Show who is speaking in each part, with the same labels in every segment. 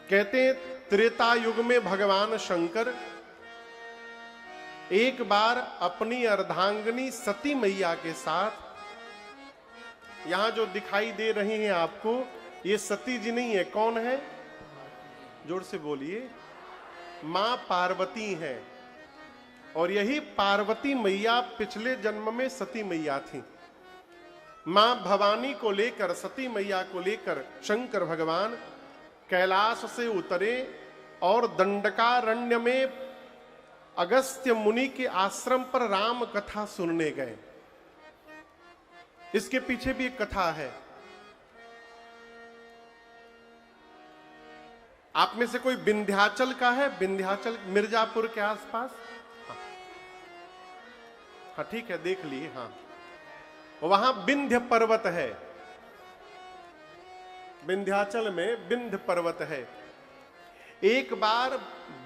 Speaker 1: कहते हैं त्रेता युग में भगवान शंकर एक बार अपनी अर्धांगिनी सती मैया के साथ, यहां जो दिखाई दे रही हैं आपको, ये सती जी नहीं है, कौन है? जोर से बोलिए। मां पार्वती है। और यही पार्वती मैया पिछले जन्म में सती मैया थी। मां भवानी को लेकर, सती मैया को लेकर शंकर भगवान कैलाश से उतरे और दंडकारण्य में अगस्त्य मुनि के आश्रम पर राम कथा सुनने गए। इसके पीछे भी एक कथा है। आप में से कोई विंध्याचल का है? विंध्याचल मिर्जापुर के आसपास? हाँ ठीक है, देख लिए। हाँ, वहां विंध्य पर्वत है। विंध्याचल में विंध्य पर्वत है। एक बार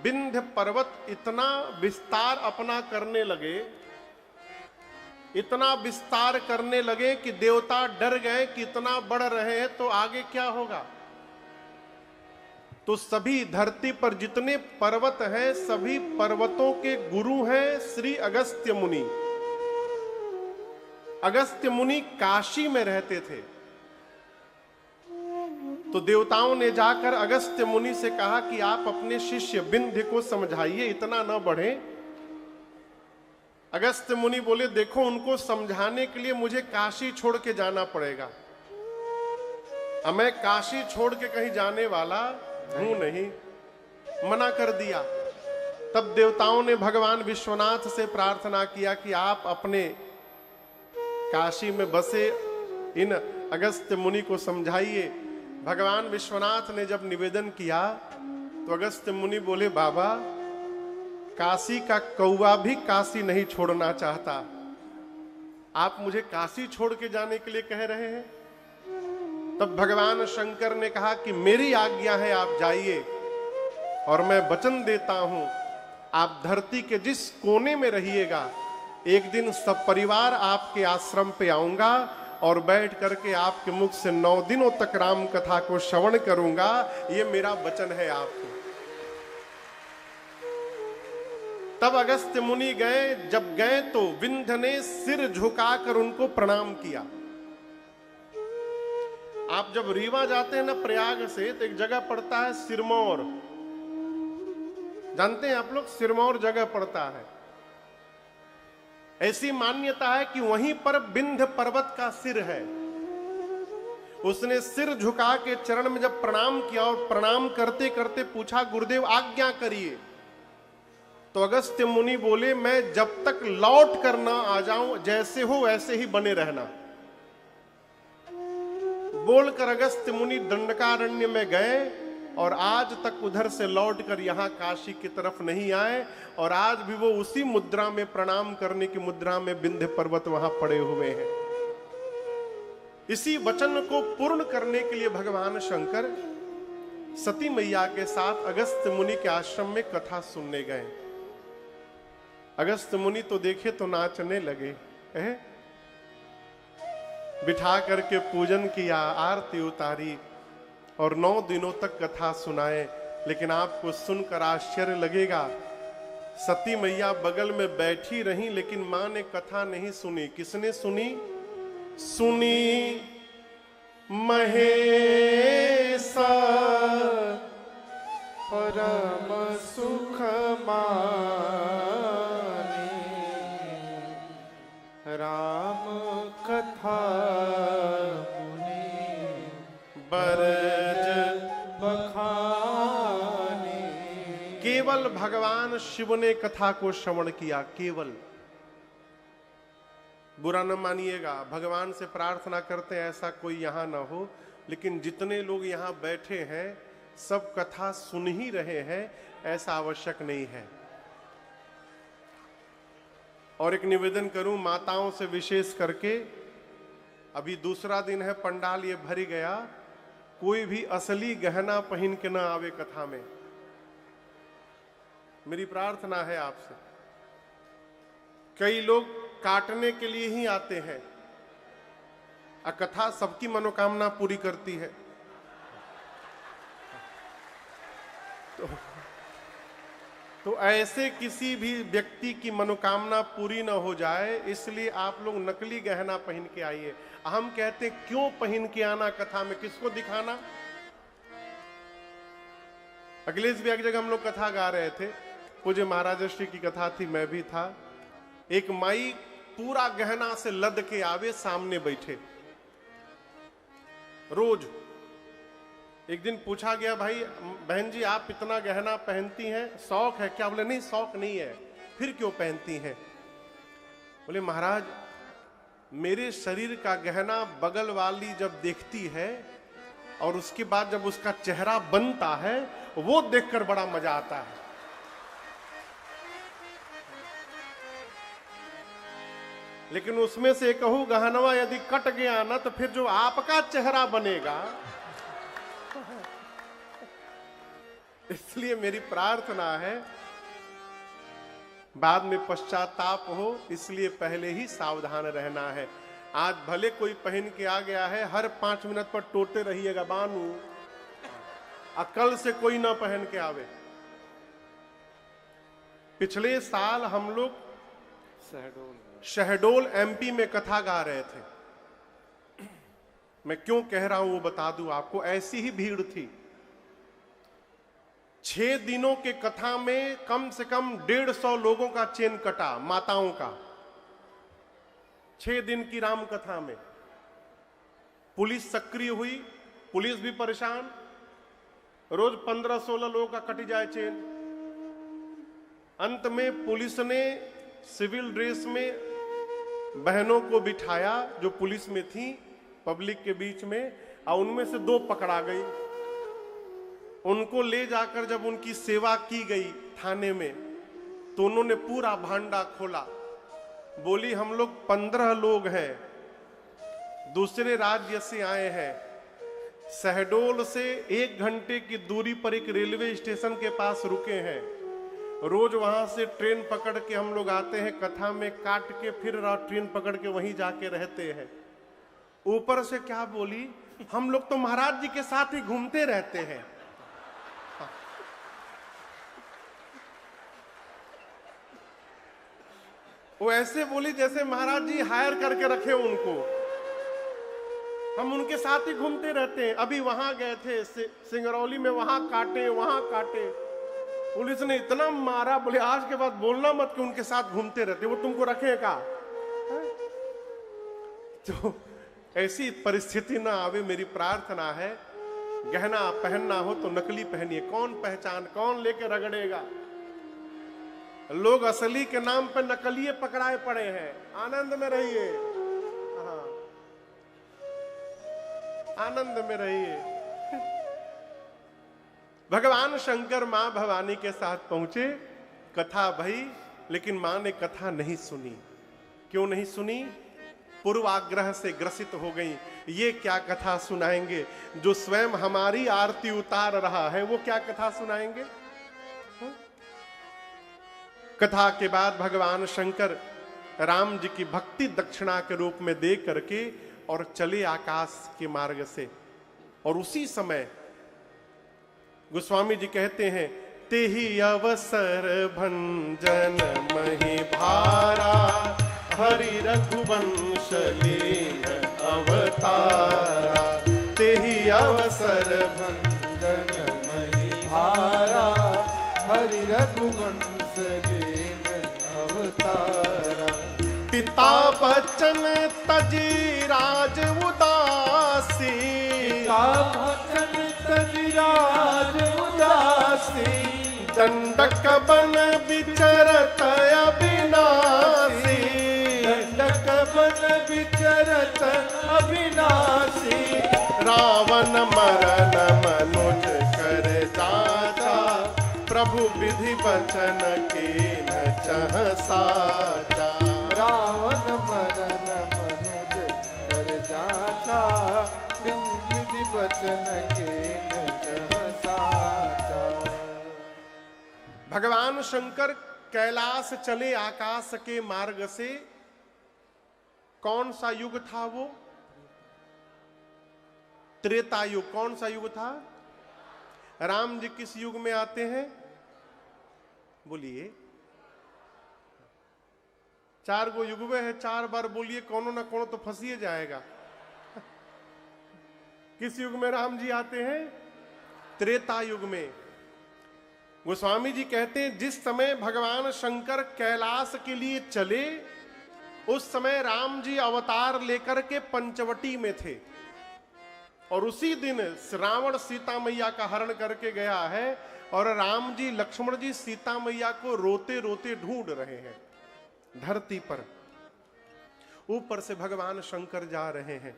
Speaker 1: विंध्य पर्वत इतना विस्तार अपना करने लगे, इतना विस्तार करने लगे कि देवता डर गए कि इतना बढ़ रहे हैं तो आगे क्या होगा। तो सभी धरती पर जितने पर्वत हैं, सभी पर्वतों के गुरु हैं श्री अगस्त्य मुनि। अगस्त्य मुनि काशी में रहते थे। तो देवताओं ने जाकर अगस्त्य मुनि से कहा कि आप अपने शिष्य विंध्य को समझाइए, इतना न बढ़े। अगस्त्य मुनि बोले, देखो उनको समझाने के लिए मुझे काशी छोड़ के जाना पड़ेगा। अब मैं काशी छोड़ के कहीं जाने वाला हूं नहीं, मना कर दिया। तब देवताओं ने भगवान विश्वनाथ से प्रार्थना किया कि आप अपने काशी में बसे इन अगस्त्य मुनि को समझाइए। भगवान विश्वनाथ ने जब निवेदन किया तो अगस्त्य मुनि बोले, बाबा काशी का कौवा भी काशी नहीं छोड़ना चाहता, आप मुझे काशी छोड़ के जाने के लिए कह रहे हैं। तब भगवान शंकर ने कहा कि मेरी आज्ञा है, आप जाइए, और मैं वचन देता हूं आप धरती के जिस कोने में रहिएगा, एक दिन सब परिवार आपके आश्रम पे आऊंगा और बैठ करके आपके मुख से 9 दिनों तक राम कथा को श्रवण करूंगा। ये मेरा वचन है आपको। तब अगस्त्य मुनि गए। जब गए तो विंध्य ने सिर झुकाकर उनको प्रणाम किया। आप जब रीवा जाते हैं ना प्रयाग से, तो एक जगह पड़ता है सिरमौर। जानते हैं आप लोग, सिरमौर जगह पड़ता है। ऐसी मान्यता है कि वहीं पर विंध्य पर्वत का सिर है। उसने सिर झुका के चरण में जब प्रणाम किया और प्रणाम करते करते पूछा, गुरुदेव आज्ञा करिए। तो अगस्त्य मुनि बोले, मैं जब तक लौट कर ना आ जाऊं, जैसे हो वैसे ही बने रहना। बोलकर अगस्त्य मुनि दंडकारण्य में गए और आज तक उधर से लौटकर यहां काशी की तरफ नहीं आए। और आज भी वो उसी मुद्रा में, प्रणाम करने की मुद्रा में विंध्य पर्वत वहां पड़े हुए हैं। इसी वचन को पूर्ण करने के लिए भगवान शंकर सती मैया के साथ अगस्त्य मुनि के आश्रम में कथा सुनने गए। अगस्त्य मुनि तो देखे तो नाचने लगे, बिठा करके पूजन किया, आरती उतारी और 9 दिनों तक कथा सुनाए। लेकिन आपको सुनकर आश्चर्य लगेगा, सती मैया बगल में बैठी रही, लेकिन मां ने कथा नहीं सुनी। किसने सुनी? सुनी महेशा परम सुख माने, राम कथा मुनि बरज बखाने। केवल भगवान शिव ने कथा को श्रवण किया, केवल। बुरा न मानिएगा, भगवान से प्रार्थना करते हैं ऐसा कोई यहां ना हो, लेकिन जितने लोग यहां बैठे हैं सब कथा सुन ही रहे हैं, ऐसा आवश्यक नहीं है। और एक निवेदन करूं माताओं से विशेष करके, अभी दूसरा दिन है, पंडाल ये भरी गया, कोई भी असली गहना पहन के ना आवे कथा में, मेरी प्रार्थना है आपसे। कई लोग काटने के लिए ही आते हैं, कथा सबकी मनोकामना पूरी करती है। तो ऐसे किसी भी व्यक्ति की मनोकामना पूरी ना हो जाए, इसलिए आप लोग नकली गहना पहन के आइए। हम कहते हैं क्यों पहन के आना कथा में, किसको दिखाना? अखिलेश भी एक जगह हम लोग कथा गा रहे थे, पूज्य महाराज श्री की कथा थी, मैं भी था। एक माई पूरा गहना से लद के आवे, सामने बैठे। रोज एक दिन पूछा गया, भाई बहन जी आप इतना गहना पहनती हैं, शौक है क्या? बोले नहीं शौक नहीं है। फिर क्यों पहनती हैं? बोले महाराज मेरे शरीर का गहना बगल वाली जब देखती है और उसके बाद जब उसका चेहरा बनता है, वो देखकर बड़ा मजा आता है। लेकिन उसमें से कहूं गहनवा यदि कट गया ना, तो फिर जो आपका चेहरा बनेगा। इसलिए मेरी प्रार्थना है, बाद में पश्चाताप हो, इसलिए पहले ही सावधान रहना है। आज भले कोई पहन के आ गया है, हर 5 मिनट पर टोटे रहिएगा बानू, कल से कोई ना पहन के आवे। पिछले साल हम लोग शहडोल एमपी में कथा गा रहे थे। मैं क्यों कह रहा हूं वो बता दूं आपको, ऐसी ही भीड़ थी। 6 दिनों के कथा में कम से कम 150 लोगों का चेन कटा, माताओं का। 6 दिन की राम कथा में पुलिस सक्रिय हुई, पुलिस भी परेशान। रोज 15-16 लोगों का कट जाए चेन। अंत में पुलिस ने सिविल ड्रेस में बहनों को बिठाया जो पुलिस में थी, पब्लिक के बीच में, और उनमें से 2 पकड़ा गई। उनको ले जाकर जब उनकी सेवा की गई थाने में, तो उन्होंने पूरा भांडा खोला। बोली हम लोग 15 लोग हैं, दूसरे राज्य से आए हैं, शहडोल से 1 घंटे की दूरी पर एक रेलवे स्टेशन के पास रुके हैं। रोज वहां से ट्रेन पकड़ के हम लोग आते हैं, कथा में काट के फिर ट्रेन पकड़ के वहीं जाके रहते हैं। ऊपर से क्या बोली, हम लोग तो महाराज जी के साथ ही घूमते रहते हैं। वो ऐसे बोली जैसे महाराज जी हायर करके रखे उनको, हम उनके साथ ही घूमते रहते हैं। अभी वहां गए थे सिंगरौली में, वहां काटे वहां काटे, पुलिस ने इतना मारा, बोले आज के बाद बोलना मत कि उनके साथ घूमते रहते, वो तुमको रखेगा। तो ऐसी परिस्थिति ना आवे, मेरी प्रार्थना है। गहना पहनना हो तो नकली पहनिए, कौन पहचान, कौन लेके रगड़ेगा। लोग असली के नाम पर नकलिए पकड़ाए पड़े हैं। आनंद में रहिए, हाँ आनंद में रहिए। भगवान शंकर मां भवानी के साथ पहुंचे, कथा भई, लेकिन मां ने कथा नहीं सुनी। क्यों नहीं सुनी? पूर्वाग्रह से ग्रसित हो गई। ये क्या कथा सुनाएंगे, जो स्वयं हमारी आरती उतार रहा है, वो क्या कथा सुनाएंगे? कथा के बाद भगवान शंकर राम जी की भक्ति दक्षिणा के रूप में दे करके और चले आकाश के मार्ग से। और उसी समय गोस्वामी जी कहते हैं, तेहि अवसर भंजन मही भारा, हरि रघुवंश लीन अवतारा। तेहि अवसर भंजन मही भारा, हरि रघुवंश लीन अवतारा। पिता बचन तजी राज उदासी, पिता बचन तजी राज उदासी। दंडक बन विचरत अविनाशी, दंडक बन विचरत अविनाशी। रावण मरन मनुज कर जाचा, प्रभु विधि वचन कीन चह साचा। रावण मरन मनुज कर जाचा, विधि वचन कीन चह साचा। भगवान शंकर कैलाश चले आकाश के मार्ग से। कौन सा युग था वो? त्रेता युग। कौन सा युग था? राम जी किस युग में आते हैं? बोलिए। 4 गो युग में है, 4 बार बोलिए, कोनो ना कोनो तो फंसिए जाएगा। किस युग में राम जी आते हैं? त्रेता युग में। गोस्वामी जी कहते हैं जिस समय भगवान शंकर कैलाश के लिए चले, उस समय राम जी अवतार लेकर के पंचवटी में थे, और उसी दिन रावण सीता मैया का हरण करके गया है, और राम जी लक्ष्मण जी सीता मैया को रोते रोते ढूंढ रहे हैं धरती पर। ऊपर से भगवान शंकर जा रहे हैं।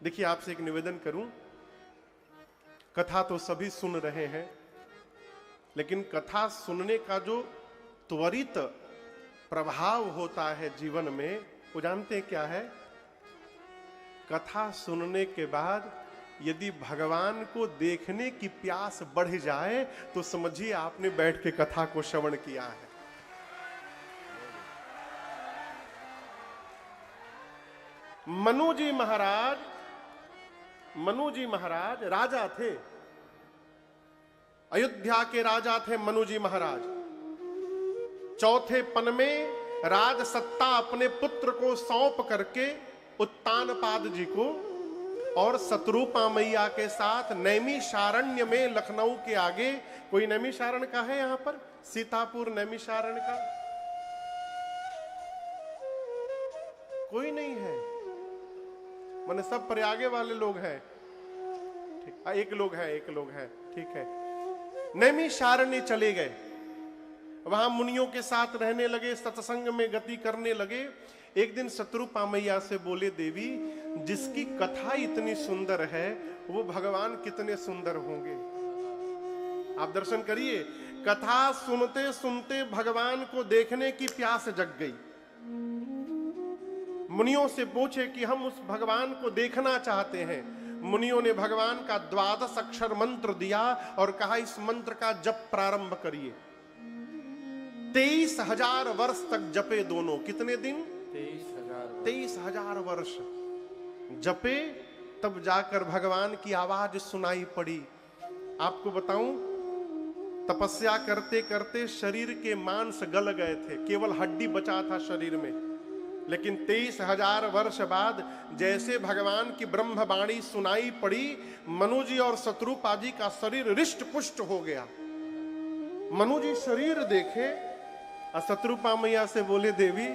Speaker 1: देखिए, आपसे एक निवेदन करूं, कथा तो सभी सुन रहे हैं, लेकिन कथा सुनने का जो त्वरित प्रभाव होता है जीवन में, वो जानते हैं क्या है? कथा सुनने के बाद यदि भगवान को देखने की प्यास बढ़ जाए तो समझिए आपने बैठ के कथा को श्रवण किया है। मनु जी महाराज राजा थे, अयोध्या के राजा थे मनु जी महाराज। चौथे पन में राज सत्ता अपने पुत्र को सौंप करके उत्तानपाद जी को और शत्रुपा मैया के साथ नैमिषारण्य में, लखनऊ के आगे, कोई नैमिषारण्य का है यहां पर? सीतापुर नैमिषारण्य का कोई नहीं है, माने सब प्रयागे वाले लोग हैं। ठीक, एक लोग है, ठीक है। नैमिषारण्य चले गए, वहां मुनियों के साथ रहने लगे, सत्संग में गति करने लगे। एक दिन शत्रुपा मैया से बोले, देवी जिसकी कथा इतनी सुंदर है वो भगवान कितने सुंदर होंगे। आप दर्शन करिए, कथा सुनते सुनते भगवान को देखने की प्यास जग गई। मुनियों से पूछे कि हम उस भगवान को देखना चाहते हैं। मुनियों ने भगवान का 12 अक्षर मंत्र दिया और कहा इस मंत्र का जप प्रारंभ करिए। 23,000 वर्ष तक जपे दोनों। कितने दिन? 23,000 वर्ष जपे, तब जाकर भगवान की आवाज सुनाई पड़ी। आपको बताऊं, तपस्या करते करते शरीर के मांस गल गए थे, केवल हड्डी बचा था शरीर में। लेकिन 23,000 वर्ष बाद जैसे भगवान की ब्रह्मवाणी सुनाई पड़ी, मनु जी और शत्रुपा जी का शरीर रिष्ट पुष्ट हो गया। मनु जी शरीर देखे और शत्रुपा मैया से बोले, देवी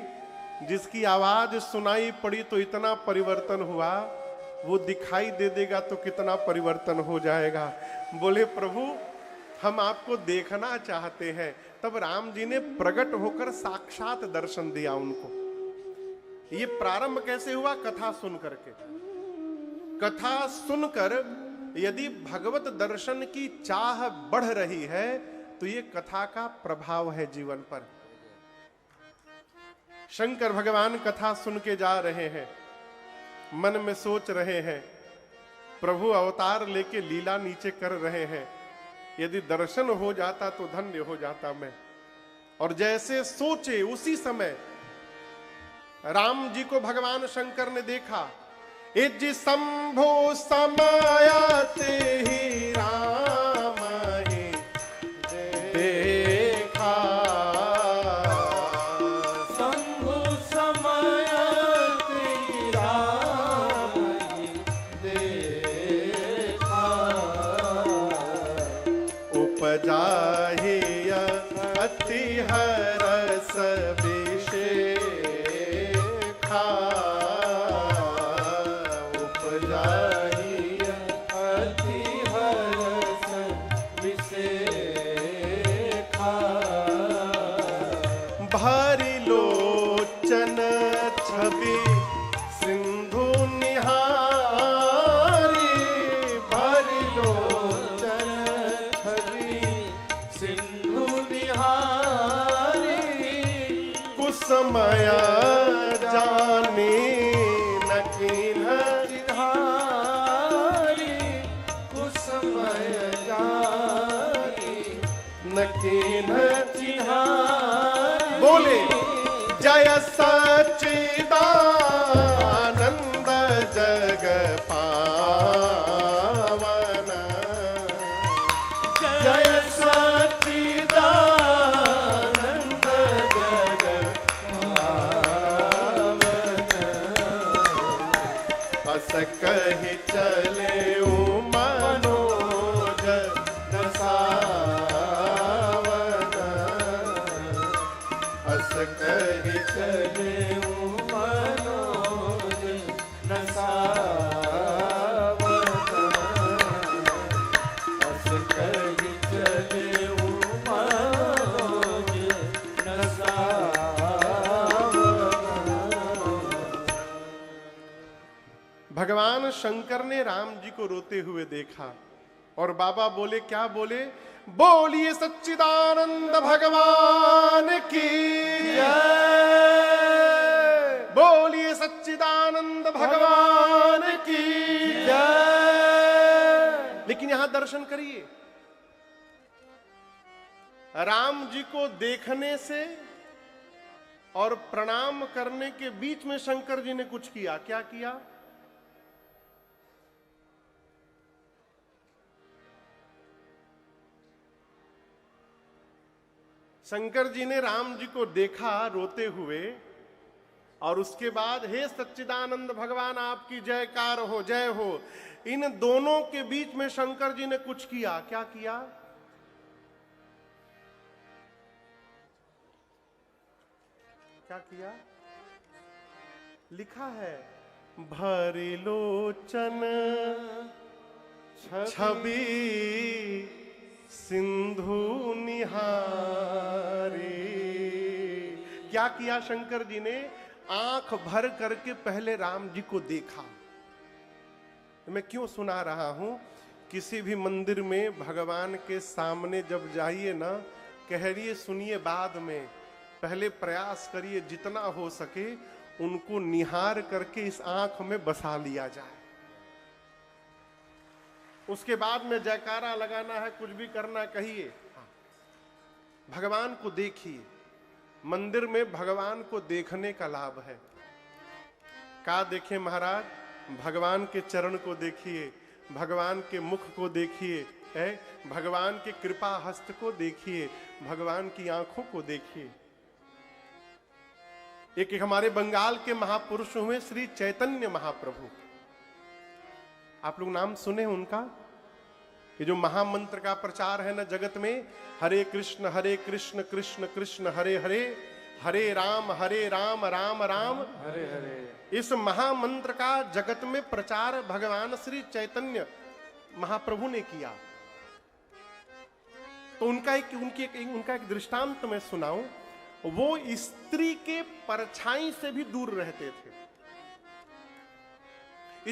Speaker 1: जिसकी आवाज सुनाई पड़ी तो इतना परिवर्तन हुआ, वो दिखाई दे देगा तो कितना परिवर्तन हो जाएगा। बोले, प्रभु हम आपको देखना चाहते हैं। तब राम जी ने प्रकट होकर साक्षात दर्शन दिया उनको। ये प्रारंभ कैसे हुआ? कथा सुन करके। कथा सुनकर यदि भगवत दर्शन की चाह बढ़ रही है तो ये कथा का प्रभाव है जीवन पर। शंकर भगवान कथा सुन के जा रहे हैं, मन में सोच रहे हैं, प्रभु अवतार लेके लीला नीचे कर रहे हैं, यदि दर्शन हो जाता तो धन्य हो जाता मैं। और जैसे सोचे उसी समय राम जी को भगवान शंकर ने देखा। इज शंभो समायाते ही राम ही देखा, शंभो समायाते ही राम ही देखा, उपजा ही अति हरस समय जाने न कीन्ह चिन्हारी, कुछ समय जाने न कीन्ह चिन्हारी। बोले, जय सच्चिदानंद जग पावन, शंकर ने राम जी को रोते हुए देखा और बाबा बोले, क्या बोले? बोलिए सच्चिदानंद भगवान की जय, बोलिए सच्चिदानंद भगवान की जय। लेकिन यहां दर्शन करिए, राम जी को देखने से और प्रणाम करने के बीच में शंकर जी ने कुछ किया। क्या किया? शंकर जी ने राम जी को देखा रोते हुए और उसके बाद हे सच्चिदानंद भगवान आपकी जयकार हो, जय हो। इन दोनों के बीच में शंकर जी ने कुछ किया। क्या किया? क्या किया? लिखा है, भरी लोचन छवि सिंधु निहारी। क्या किया शंकर जी ने? आंख भर करके पहले राम जी को देखा। मैं क्यों सुना रहा हूं? किसी भी मंदिर में भगवान के सामने जब जाइए ना, कहिए सुनिए बाद में, पहले प्रयास करिए जितना हो सके उनको निहार करके इस आंख में बसा लिया जाए। उसके बाद में जयकारा लगाना है, कुछ भी करना कहिए, भगवान को देखिए। मंदिर में भगवान को देखने का लाभ है। क्या देखें महाराज? भगवान के चरण को देखिए, भगवान के मुख को देखिए, भगवान के कृपा हस्त को देखिए, भगवान की आंखों को देखिए। एक हमारे बंगाल के महापुरुष हुए श्री चैतन्य महाप्रभु, आप लोग नाम सुने उनका? ये जो महामंत्र का प्रचार है ना जगत में, हरे कृष्ण कृष्ण कृष्ण हरे हरे, हरे राम राम राम हरे हरे। इस महामंत्र का जगत में प्रचार भगवान श्री चैतन्य महाप्रभु ने किया। तो उनका एक दृष्टांत मैं सुनाऊं। वो स्त्री के परछाई से भी दूर रहते थे।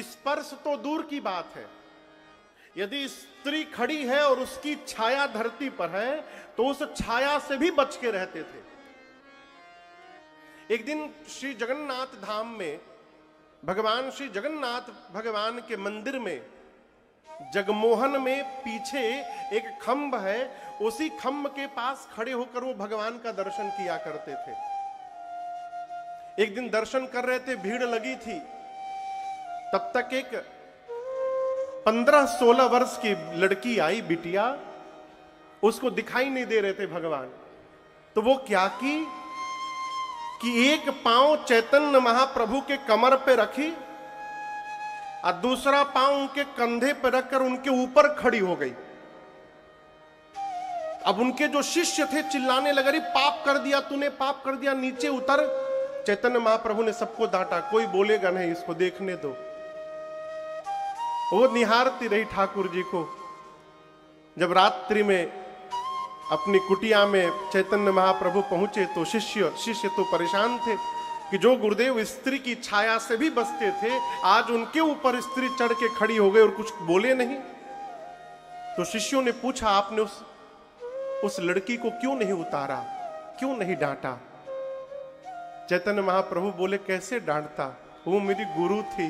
Speaker 1: स्पर्श तो दूर की बात है, यदि स्त्री खड़ी है और उसकी छाया धरती पर है तो उस छाया से भी बच के रहते थे। एक दिन श्री जगन्नाथ धाम में भगवान श्री जगन्नाथ भगवान के मंदिर में जगमोहन में पीछे एक खंभ है, उसी खंभ के पास खड़े होकर वो भगवान का दर्शन किया करते थे। एक दिन दर्शन कर रहे थे, भीड़ लगी थी, तब तक एक 15-16 वर्ष की लड़की आई, बिटिया, उसको दिखाई नहीं दे रहे थे भगवान। तो वो क्या की कि एक पांव चैतन्य महाप्रभु के कमर पे रखी और दूसरा पांव उनके कंधे पर रखकर उनके ऊपर खड़ी हो गई। अब उनके जो शिष्य थे चिल्लाने लगे, अरे पाप कर दिया तूने, पाप कर दिया, नीचे उतर। चैतन्य महाप्रभु ने सबको डांटा, कोई बोलेगा नहीं, इसको देखने दो। वो निहारती रही ठाकुर जी को। जब रात्रि में अपनी कुटिया में चैतन्य महाप्रभु पहुंचे तो शिष्य तो परेशान थे कि जो गुरुदेव स्त्री की छाया से भी बचते थे, आज उनके ऊपर स्त्री चढ़ के खड़ी हो गई और कुछ बोले नहीं। तो शिष्यों ने पूछा, आपने उस लड़की को क्यों नहीं उतारा, क्यों नहीं डांटा? चैतन्य महाप्रभु बोले, कैसे डांटता, वो मेरी गुरु थी।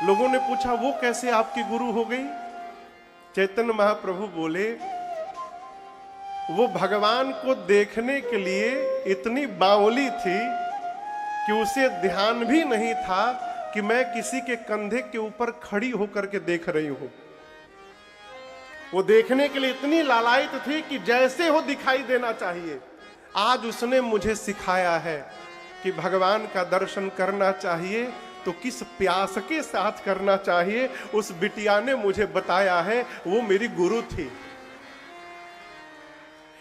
Speaker 1: लोगों ने पूछा, वो कैसे आपकी गुरु हो गई? चैतन्य महाप्रभु बोले, वो भगवान को देखने के लिए इतनी बावली थी कि उसे ध्यान भी नहीं था कि मैं किसी के कंधे के ऊपर खड़ी होकर के देख रही हूं। वो देखने के लिए इतनी लालायित थी कि जैसे हो दिखाई देना चाहिए। आज उसने मुझे सिखाया है कि भगवान का दर्शन करना चाहिए तो किस प्यास के साथ करना चाहिए। उस बिटिया ने मुझे बताया है, वो मेरी गुरु थी।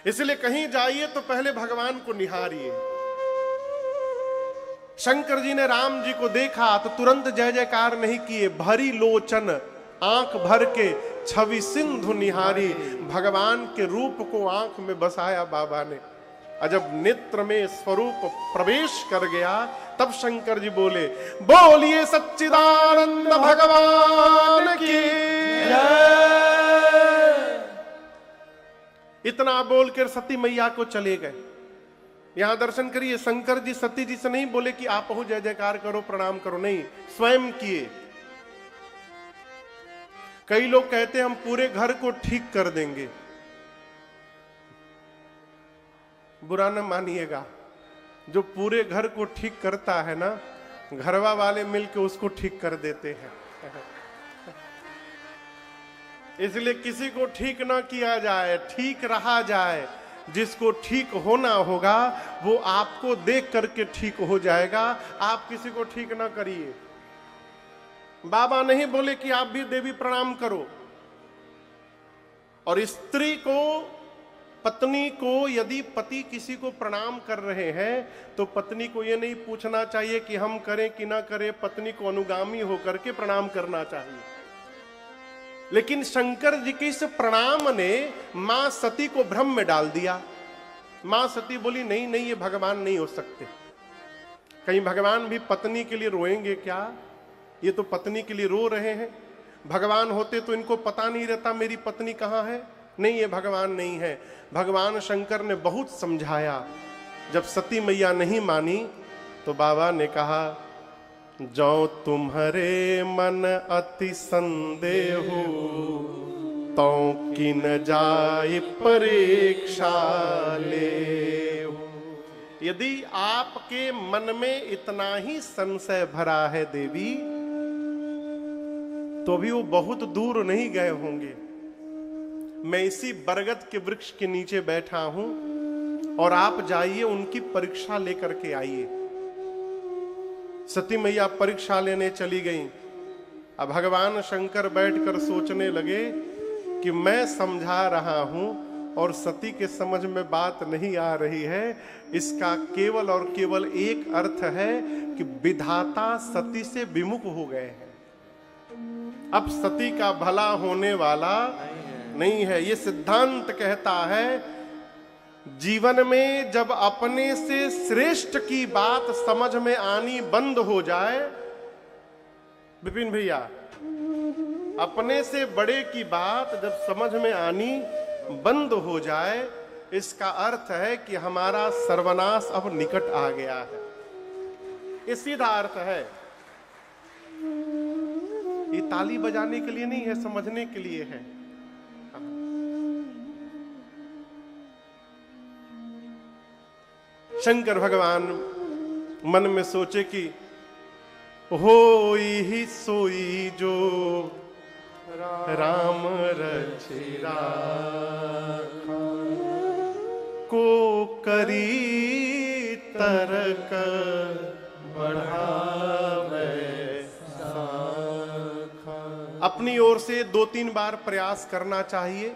Speaker 1: इसलिए कहीं जाइए तो पहले भगवान को निहारिए। शंकर जी ने राम जी को देखा तो तुरंत जय जयकार नहीं किए, भरी लोचन, आंख भर के छवि सिंधु निहारी। भगवान के रूप को आंख में बसाया बाबा ने। जब नेत्र में स्वरूप प्रवेश कर गया तब शंकर जी बोले, बोलिए सच्चिदानंद भगवान की इतना बोलकर सती मैया को चले गए। यहां दर्शन करिए, शंकर जी सती जी से नहीं बोले कि आप हो जय जयकार करो प्रणाम करो, नहीं, स्वयं किए। कई लोग कहते हैं हम पूरे घर को ठीक कर देंगे, बुरा न मानिएगा, जो पूरे घर को ठीक करता है ना, घरवा वाले मिलके उसको ठीक कर देते हैं। इसलिए किसी को ठीक ना किया जाए, ठीक रहा जाए। जिसको ठीक होना होगा वो आपको देख करके ठीक हो जाएगा, आप किसी को ठीक ना करिए। बाबा नहीं बोले कि आप भी देवी प्रणाम करो। और स्त्री को, पत्नी को, यदि पति किसी को प्रणाम कर रहे हैं तो पत्नी को यह नहीं पूछना चाहिए कि हम करें कि ना करें, पत्नी को अनुगामी होकर के प्रणाम करना चाहिए। लेकिन शंकर जी के इस प्रणाम ने मां सती को भ्रम में डाल दिया। मां सती बोली, नहीं नहीं, ये भगवान नहीं हो सकते। कहीं भगवान भी पत्नी के लिए रोएंगे क्या? ये तो पत्नी के लिए रो रहे हैं। भगवान होते तो इनको पता नहीं रहता मेरी पत्नी कहां है। नहीं, ये भगवान नहीं है। भगवान शंकर ने बहुत समझाया। जब सती मैया नहीं मानी तो बाबा ने कहा, जो तुम्हारे मन अति संदेह तो किन जाय परीक्षा ले। यदि आपके मन में इतना ही संशय भरा है देवी, तो भी वो बहुत दूर नहीं गए होंगे। मैं इसी बरगद के वृक्ष के नीचे बैठा हूं और आप जाइए उनकी परीक्षा लेकर के आइए। सती मैया परीक्षा लेने चली गई। अब भगवान शंकर बैठकर सोचने लगे कि मैं समझा रहा हूं और सती के समझ में बात नहीं आ रही है। इसका केवल और केवल एक अर्थ है कि विधाता सती से विमुख हो गए हैं। अब सती का भला होने वाला नहीं है। ये सिद्धांत कहता है, जीवन में जब अपने से श्रेष्ठ की बात समझ में आनी बंद हो जाए, विपिन भैया, अपने से बड़े की बात जब समझ में आनी बंद हो जाए, इसका अर्थ है कि हमारा सर्वनाश अब निकट आ गया है। ये सीधा अर्थ है। ये ताली बजाने के लिए नहीं है, समझने के लिए है। शंकर भगवान मन में सोचे कि होई ही सोई जो राम रचि राखा, को करी तरक बढ़ावे साखा। अपनी ओर से 2-3 बार प्रयास करना चाहिए।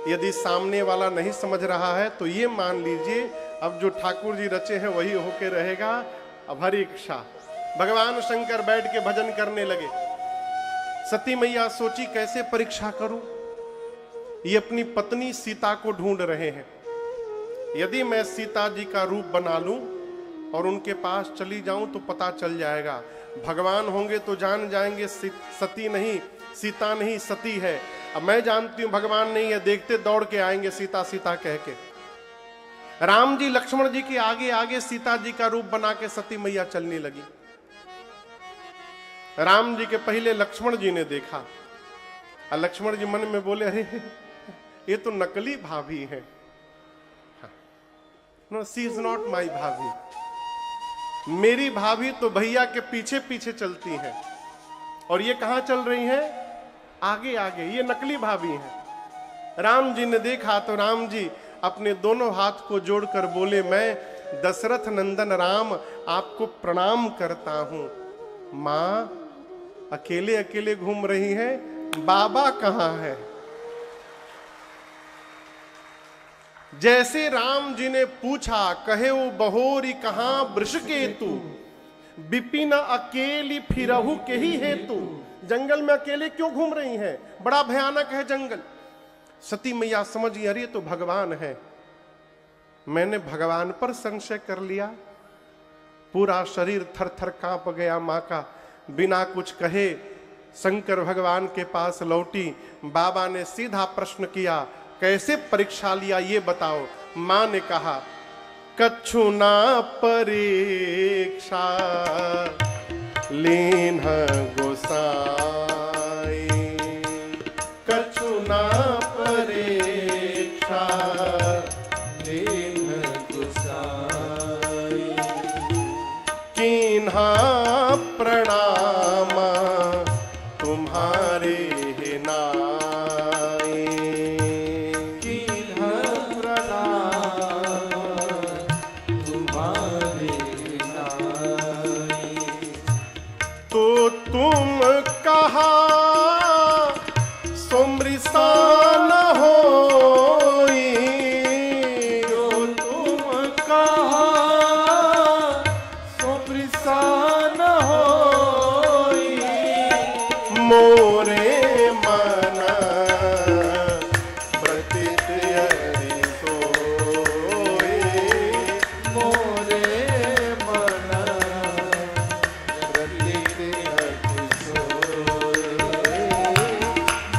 Speaker 1: यदि सामने वाला नहीं समझ रहा है तो ये मान लीजिए अब जो ठाकुर जी रचे हैं वही होके रहेगा। अब हरि इच्छा। भगवान शंकर बैठ के भजन करने लगे। सती मैया सोची कैसे परीक्षा करूं। ये अपनी पत्नी सीता को ढूंढ रहे हैं। यदि मैं सीता जी का रूप बना लूं और उनके पास चली जाऊं तो पता चल जाएगा। भगवान होंगे तो जान जाएंगे सती नहीं, सीता नहीं सती है। अब मैं जानती हूं भगवान नहीं है, देखते दौड़ के आएंगे सीता सीता कह के। राम जी लक्ष्मण जी के आगे आगे सीता जी का रूप बना के सती मैया चलने लगी। राम जी के पहले लक्ष्मण जी ने देखा और लक्ष्मण जी मन में बोले, अरे ये तो नकली भाभी है। No, she is not my bhabhi. मेरी भाभी तो भैया के पीछे पीछे चलती हैं और ये कहां चल रही हैं? आगे आगे। ये नकली भाभी हैं। राम जी ने देखा तो राम जी अपने दोनों हाथ को जोड़कर बोले, मैं दशरथ नंदन राम आपको प्रणाम करता हूं। मां अकेले अकेले घूम रही हैं, बाबा कहां है? जैसे राम जी ने पूछा, कहे वो बहोरी कहां वृषकेतु, विपिन अकेली फिरहु के ही हेतु। जंगल में अकेले क्यों घूम रही हैं? बड़ा भयानक है जंगल। सती मैया समझ गई, अरे तो भगवान है। मैंने भगवान पर संशय कर लिया। पूरा शरीर थर थर कांप गया माँ का। बिना कुछ कहे शंकर भगवान के पास लौटी। बाबा ने सीधा प्रश्न किया, कैसे परीक्षा लिया ये बताओ। माँ ने कहा, कछु ना परीक्षा लीन गोसाई, कछु ना परीक्षा लीन गोसाई, कीन्हा प्रणाम तुम्हारे ही नाई, कीन्हा प्रणाम तुम्हारे नाई। तो तुम कहा सोमृषा न होई, तो तुम कहा सोमृषा न होई, मोरे मन प्रतीत यदि सोई, मोरे मन प्रतीत यदि सोई,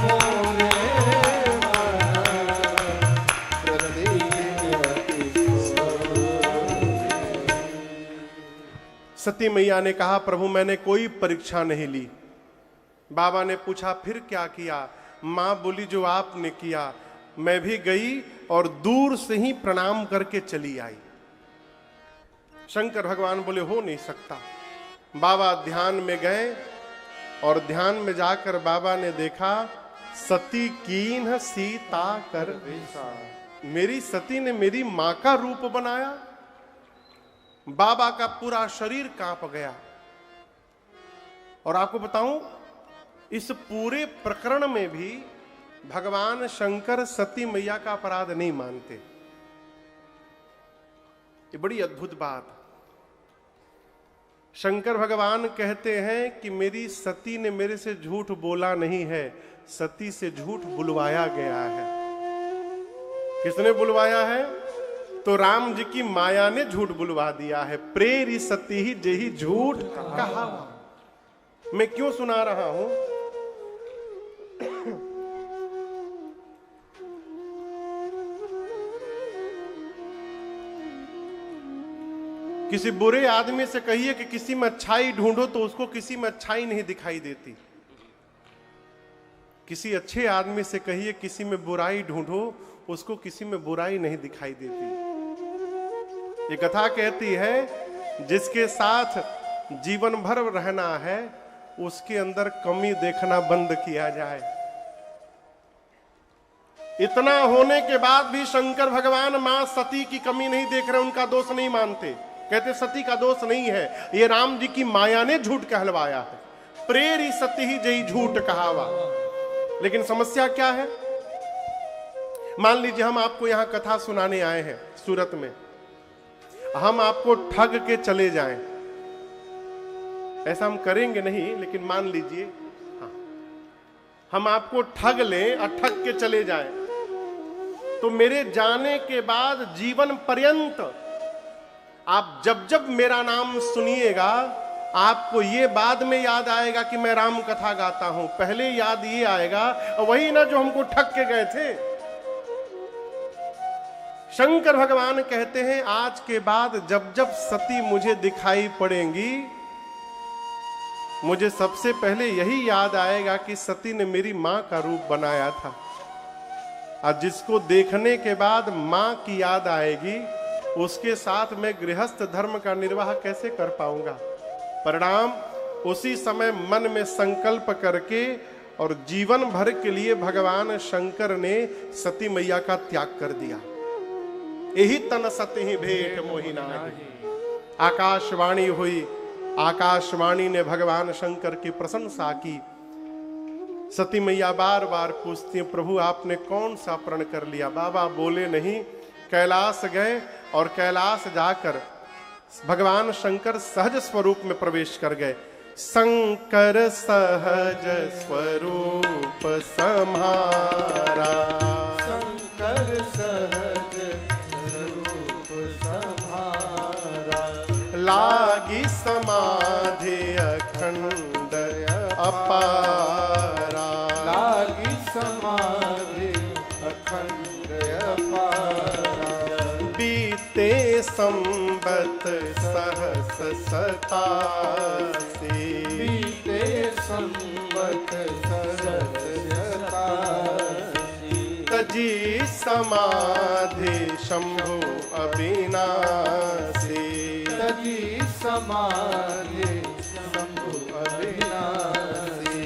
Speaker 1: मोरे मन प्रतीत यदि सोई। सती मैया ने कहा, प्रभु मैंने कोई परीक्षा नहीं ली। बाबा ने पूछा, फिर क्या किया? मां बोली, जो आपने किया। मैं भी गई और दूर से ही प्रणाम करके चली आई। शंकर भगवान बोले, हो नहीं सकता। बाबा ध्यान में गए और ध्यान में जाकर बाबा ने देखा, सती कीन्ह सीता कर वेशा। मेरी सती ने मेरी मां का रूप बनाया। बाबा का पूरा शरीर कांप गया। और आपको बताऊं, इस पूरे प्रकरण में भी भगवान शंकर सती मैया का अपराध नहीं मानते। ये बड़ी अद्भुत बात। शंकर भगवान कहते हैं कि मेरी सती ने मेरे से झूठ बोला नहीं है, सती से झूठ बुलवाया गया है। किसने बुलवाया है? तो राम जी की माया ने झूठ बुलवा दिया है। प्रेरी सती ही जेही झूठ कहा। मैं क्यों सुना रहा हूं? किसी बुरे आदमी से कहिए कि किसी में अच्छाई ढूंढो, तो उसको किसी में अच्छाई नहीं दिखाई देती। किसी अच्छे आदमी से कहिए किसी में बुराई ढूंढो, उसको किसी में बुराई नहीं दिखाई देती। ये कथा कहती है, जिसके साथ जीवन भर रहना है उसके अंदर कमी देखना बंद किया जाए। इतना होने के बाद भी शंकर भगवान मां सती की कमी नहीं देख रहे, उनका दोष नहीं मानते। कहते सती का दोष नहीं है, ये राम जी की माया ने झूठ कहलवाया है। प्रेरी सती ही जई झूठ कहावा। लेकिन समस्या क्या है? मान लीजिए हम आपको यहां कथा सुनाने आए हैं सूरत में, हम आपको ठग के चले जाएं। ऐसा हम करेंगे नहीं, लेकिन मान लीजिए हाँ, हम आपको ठग लें और ठग के चले जाएं, तो मेरे जाने के बाद जीवन पर्यंत आप जब जब मेरा नाम सुनिएगा, आपको ये बाद में याद आएगा कि मैं राम कथा गाता हूं। पहले याद ये आएगा, वही ना जो हमको ठग के गए थे। शंकर भगवान कहते हैं, आज के बाद जब जब सती मुझे दिखाई पड़ेंगी, मुझे सबसे पहले यही याद आएगा कि सती ने मेरी मां का रूप बनाया था। और जिसको देखने के बाद मां की याद आएगी, उसके साथ मैं गृहस्थ धर्म का निर्वाह कैसे कर पाऊंगा। परिणाम उसी समय मन में संकल्प करके और जीवन भर के लिए भगवान शंकर ने सती मैया का त्याग कर दिया। यही तन सती ही भेंट मोहिना। आकाशवाणी हुई, आकाशवाणी ने भगवान शंकर की प्रशंसा की। सती मैया बार बार पूछती हैं, प्रभु आपने कौन सा प्रण कर लिया? बाबा बोले नहीं, कैलाश गए और कैलाश जाकर भगवान शंकर सहज स्वरूप में प्रवेश कर गए। शंकर सहज स्वरूप सम्हारा, शंकर सहज स्वरूप सम्हारा, लागी अपारा,
Speaker 2: लागी समाधि अखंड अपारा।
Speaker 1: बीते संबत सहस सतासी,
Speaker 2: बीते संबत सहस सतासी।
Speaker 1: तजी समाधि शंभु अविनाशी,
Speaker 2: तजी समाधि शंभु अविनाशी।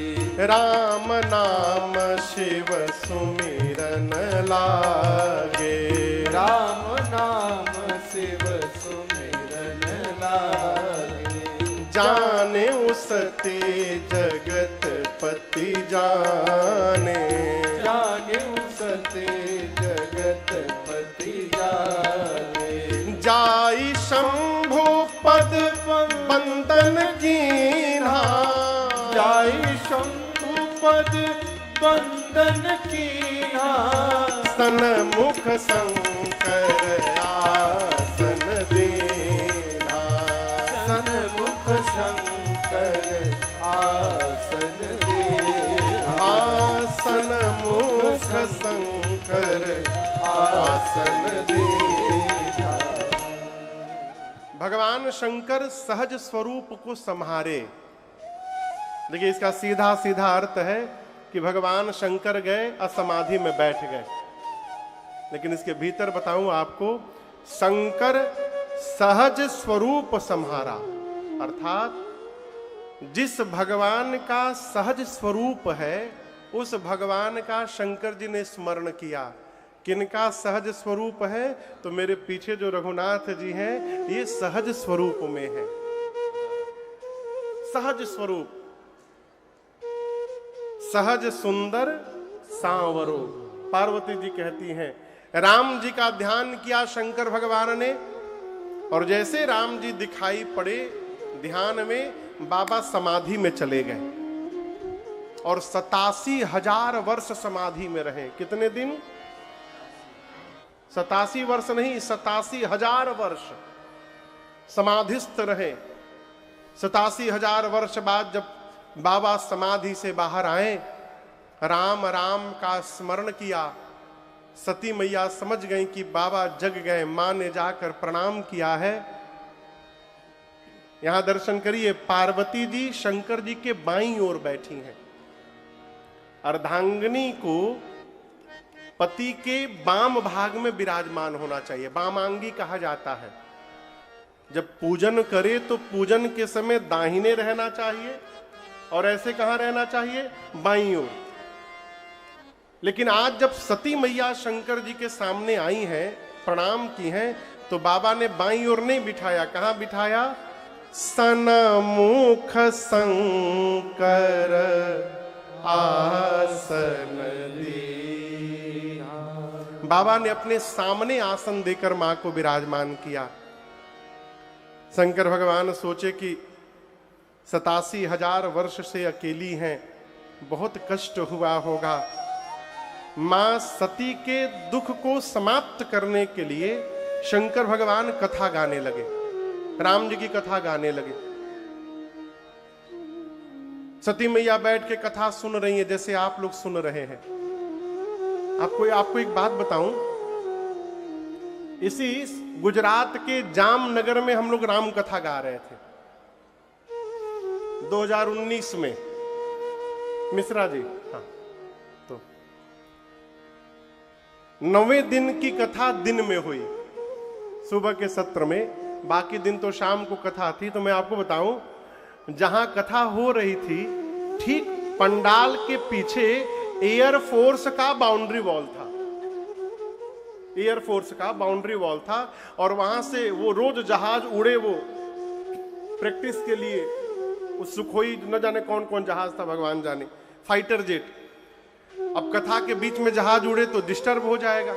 Speaker 1: राम नाम शिव सुमिरन लागे,
Speaker 2: राम नाम शिव सुमिरन लागे।
Speaker 1: जाने उसते जगत पति जाने,
Speaker 2: जाने उसते जगत पति जाने।
Speaker 1: जाई शंभु पद बंदन कीन्हा,
Speaker 2: जाई शंभु पद बंदन कीन्हा।
Speaker 1: सन्मुख शंकर आसन दीन्हा,
Speaker 2: सन्मुख शंकर आसन दीन्हा।
Speaker 1: आसन मुख शंकर आसन दीन्हा। भगवान शंकर सहज स्वरूप को संहारे। देखिए इसका सीधा सीधा अर्थ है कि भगवान शंकर गए असमाधि में बैठ गए, लेकिन इसके भीतर बताऊं आपको, शंकर सहज स्वरूप संहारा, अर्थात जिस भगवान का सहज स्वरूप है उस भगवान का शंकर जी ने स्मरण किया। किनका सहज स्वरूप है? तो मेरे पीछे जो रघुनाथ जी हैं ये सहज स्वरूप में है। सहज स्वरूप, सहज सुंदर सांवरो। पार्वती जी कहती हैं राम जी का ध्यान किया शंकर भगवान ने, और जैसे राम जी दिखाई पड़े ध्यान में, बाबा समाधि में चले गए और 87,000 वर्ष समाधि में रहे। कितने दिन? 87 वर्ष नहीं, 87,000 वर्ष समाधिस्थ रहे। 87,000 वर्ष बाद जब बाबा समाधि से बाहर आए, राम राम का स्मरण किया। सती मैया समझ गई कि बाबा जग गए, मां ने जाकर प्रणाम किया है। यहां दर्शन करिए, पार्वती जी शंकर जी के बाईं ओर बैठी हैं। अर्धांगिनी को पति के वाम भाग में विराजमान होना चाहिए, वामांगी कहा जाता है। जब पूजन करे तो पूजन के समय दाहिने रहना चाहिए, और ऐसे कहां रहना चाहिए? बाईं ओर। लेकिन आज जब सती मैया शंकर जी के सामने आई हैं, प्रणाम की हैं, तो बाबा ने बाईं ओर नहीं बिठाया। कहां बिठाया? सन्मुख शंकर आसन दीन्हा। बाबा ने अपने सामने आसन देकर मां को विराजमान किया। शंकर भगवान सोचे कि 87,000 वर्ष से अकेली हैं, बहुत कष्ट हुआ होगा। मां सती के दुख को समाप्त करने के लिए शंकर भगवान कथा गाने लगे, राम जी की कथा गाने लगे। सती मैया बैठ के कथा सुन रही है, जैसे आप लोग सुन रहे हैं। आपको एक बात बताऊं, इसी गुजरात के जामनगर में हम लोग राम कथा गा रहे थे 2019 में। मिश्रा जी, हाँ, तो 9वें दिन की कथा दिन में हुई, सुबह के सत्र में। बाकी दिन तो शाम को कथा थी। तो मैं आपको बताऊं, जहां कथा हो रही थी, ठीक पंडाल के पीछे एयरफोर्स का बाउंड्री वॉल था। एयरफोर्स का बाउंड्री वॉल था, और वहां से वो रोज जहाज उड़े, वो प्रैक्टिस के लिए। उस सुखोई न जाने कौन कौन जहाज था, भगवान जाने, फाइटर जेट। अब कथा के बीच में जहाज उड़े तो डिस्टर्ब हो जाएगा।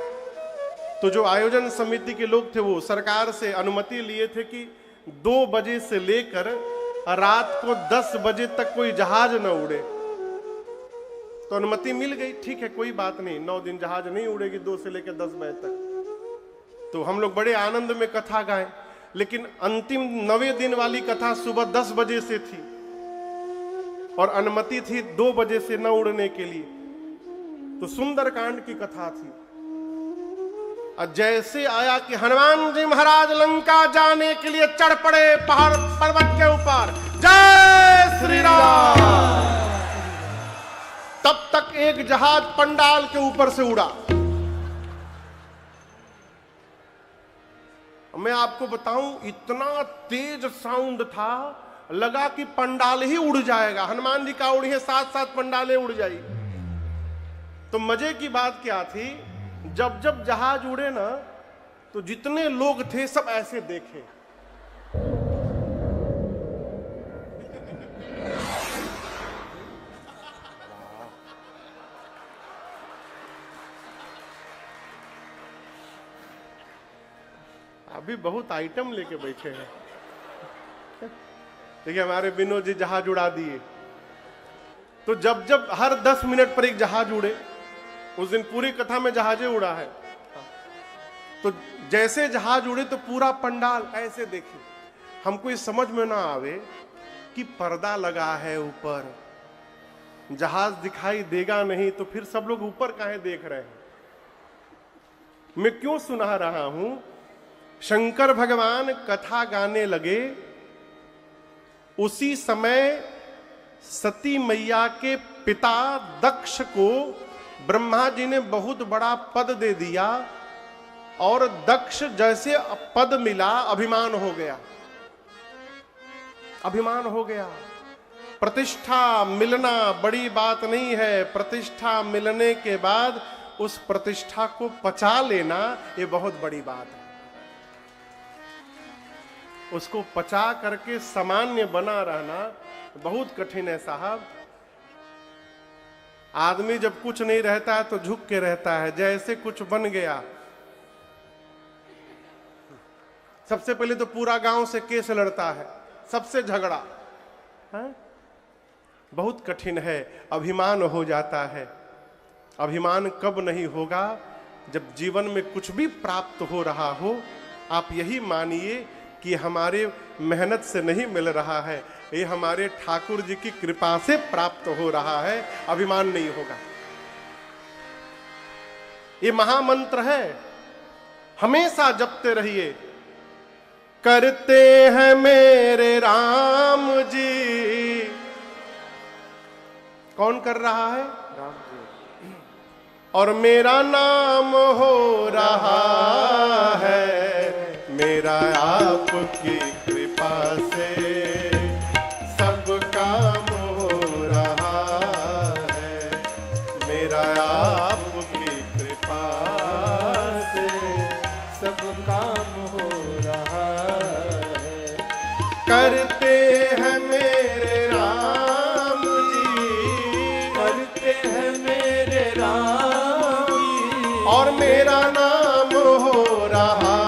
Speaker 1: तो जो आयोजन समिति के लोग थे वो सरकार से अनुमति लिए थे कि 2 बजे से लेकर रात को 10 बजे तक कोई जहाज न उड़े। तो अनुमति मिल गई, ठीक है, कोई बात नहीं, 9 दिन जहाज नहीं उड़ेगी 2 से लेकर 10 बजे तक। तो हम लोग बड़े आनंद में कथा गाए। लेकिन अंतिम 9वें दिन वाली कथा सुबह 10 बजे से थी। और अनुमति थी 2 बजे से न उड़ने के लिए। तो सुंदरकांड की कथा थी। और जैसे आया कि हनुमान जी महाराज लंका जाने के लिए चढ़ पड़े पहाड़ पर्वत के ऊपर, जय श्री राम। तब तक एक जहाज पंडाल के ऊपर से उड़ा। मैं आपको बताऊं, इतना तेज साउंड था, लगा कि पंडाल ही उड़ जाएगा। हनुमान जी का उड़ी है, साथ साथ पंडालें उड़ जाई। तो मजे की बात क्या थी, जब जब जहाज उड़े ना, तो जितने लोग थे सब ऐसे देखे। अभी बहुत आइटम लेके बैठे हैं। देखिए हमारे विनोद जी जहाज उड़ा दिए। तो जब जब हर 10 मिनट पर एक जहाज उड़े, उस दिन पूरी कथा में जहाजे उड़ा है। तो जैसे जहाज उड़े तो पूरा पंडाल ऐसे देखे। हमको ये समझ में ना आवे कि पर्दा लगा है ऊपर, जहाज दिखाई देगा नहीं, तो फिर सब लोग ऊपर काहे देख रहे हैं। मैं क्यों सुना रहा हूं, शंकर भगवान कथा गाने लगे, उसी समय सती मैया के पिता दक्ष को ब्रह्मा जी ने बहुत बड़ा पद दे दिया, और दक्ष जैसे पद मिला अभिमान हो गया। अभिमान हो गया। प्रतिष्ठा मिलना बड़ी बात नहीं है, प्रतिष्ठा मिलने के बाद उस प्रतिष्ठा को पचा लेना ये बहुत बड़ी बात है। उसको पचा करके सामान्य बना रहना बहुत कठिन है साहब। आदमी जब कुछ नहीं रहता है तो झुक के रहता है, जैसे कुछ बन गया। सबसे पहले तो पूरा गांव से केस लड़ता है, सबसे झगड़ा है। बहुत कठिन है, अभिमान हो जाता है। अभिमान कब नहीं होगा, जब जीवन में कुछ भी प्राप्त हो रहा हो, आप यही मानिए कि हमारे मेहनत से नहीं मिल रहा है, ये हमारे ठाकुर जी की कृपा से प्राप्त हो रहा है। अभिमान नहीं होगा। ये महामंत्र है, हमेशा जपते रहिए। करते हैं मेरे राम जी। कौन कर रहा है?
Speaker 2: राम जी।
Speaker 1: और मेरा नाम हो रहा है, मेरा आपकी कृपा से सब काम हो रहा है। मेरा आपकी कृपा
Speaker 2: से सब काम हो रहा है।
Speaker 1: करते हैं मेरे राम जी,
Speaker 2: करते हैं मेरे राम जी,
Speaker 1: और मेरा नाम हो रहा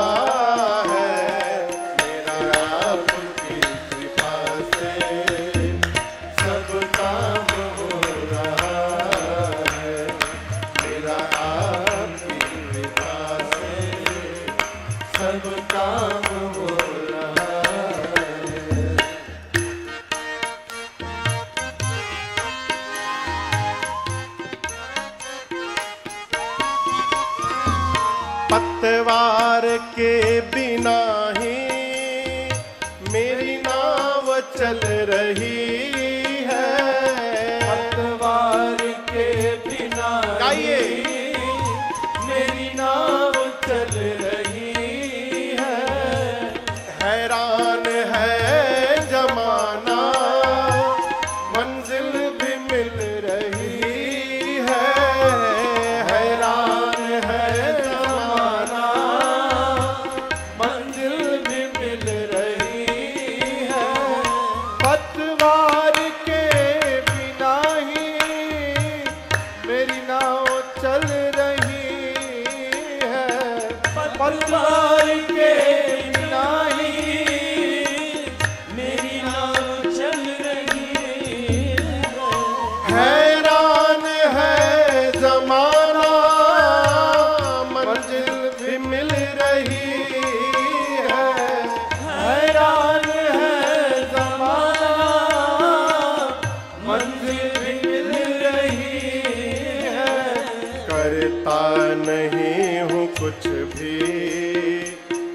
Speaker 1: पतवार के बिना ही मेरी नाव चल रही है।
Speaker 2: पतवार के बिना
Speaker 1: गाइए।
Speaker 2: मेरी नाव चल रही है।
Speaker 1: हैरान है जमाना, मंजिल भी मिल रही है। हैरान है जमाना,
Speaker 2: मंजिल भी मिल रही है।
Speaker 1: पतवार के
Speaker 2: बिना ही मेरी नाव चल रही है। पतवार के बिना ही मेरी नाव चल रही है।
Speaker 1: हैरान है जमाना, मंजिल भी मिल रही है।
Speaker 2: हैरान है जमाना,
Speaker 1: करता नहीं हूँ कुछ भी,